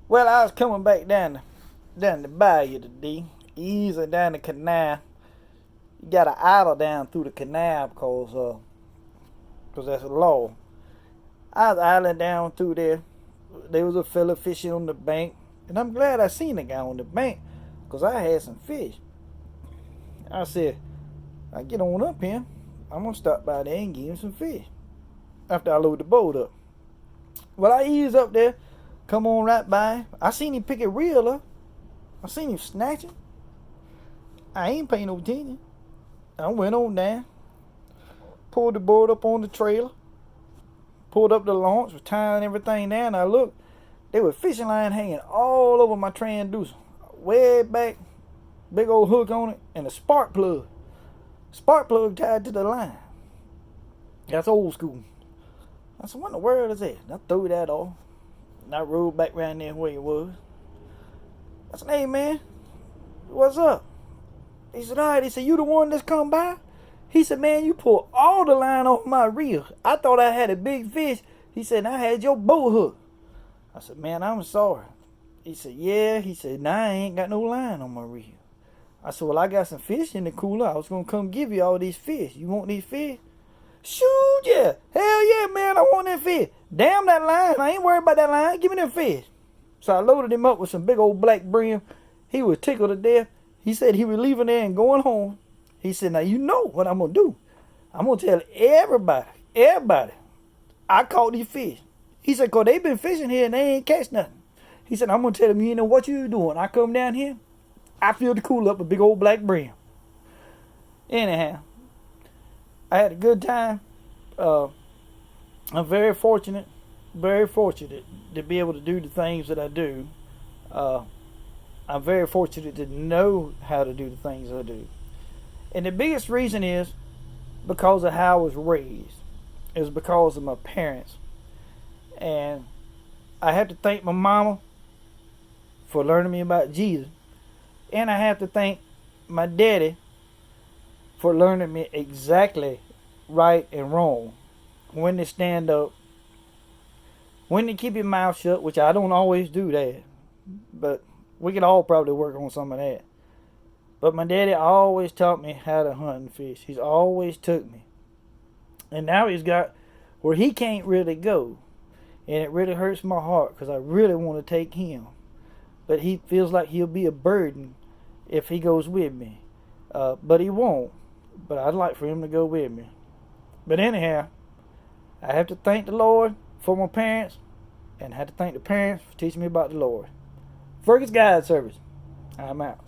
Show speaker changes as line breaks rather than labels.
Well, I was coming back down the bayou today, easing down the canal. You got to idle down through the canal because that's a law. I was idling down through there. There was a fella fishing on the bank, and I'm glad I seen the guy on the bank because I had some fish. I said, I get on up here. I'm gonna stop by there and give him some fish after I load the boat up. Well, I eased up there, come on right by. I seen him pick a reel up. I seen him snatching. I ain't paying no attention. I went on down, pulled the boat up on the trailer, pulled up the launch, was tying everything down. I looked, there was fishing line hanging all over my transducer, way back, big old hook on it, and a spark plug. Spark plug tied to the line. That's old school. I said, what in the world is that? And I threw that off, and I rode back around there where it was. I said, hey man, what's up? He said, all right. He said, you the one that's come by? He said, man, you pulled all the line off my reel. I thought I had a big fish. He said, I had your boat hook. I said, man, I'm sorry. He said, yeah. He said, nah, I ain't got no line on my reel. I said, well, I got some fish in the cooler. I was going to come give you all these fish. You want these fish? Shoot, yeah. Hell yeah, man, I want that fish. Damn that line. I ain't worried about that line. Give me them fish. So I loaded him up with some big old black brim. He was tickled to death. He said he was leaving there and going home. He said, now you know what I'm going to do. I'm going to tell everybody, I caught these fish. He said, because they been fishing here and they ain't catch nothing. He said, I'm going to tell them, you know what you doing. I come down here, I filled the cooler up with big old black brim. Anyhow, I had a good time. I'm very fortunate to be able to do the things that I do. I'm very fortunate to know how to do the things I do. And the biggest reason is because of how I was raised. It was because of my parents. And I have to thank my mama for learning me about Jesus. And I have to thank my daddy for learning me exactly right and wrong. When to stand up, when to keep your mouth shut, which I don't always do that. But we could all probably work on some of that. But my daddy always taught me how to hunt and fish. He's always took me. And now he's got where he can't really go. And it really hurts my heart because I really want to take him. But he feels like he'll be a burden if he goes with me. But he won't. But I'd like for him to go with me. But anyhow, I have to thank the Lord for my parents. And I have to thank the parents for teaching me about the Lord. Fergus Guide Service. I'm out.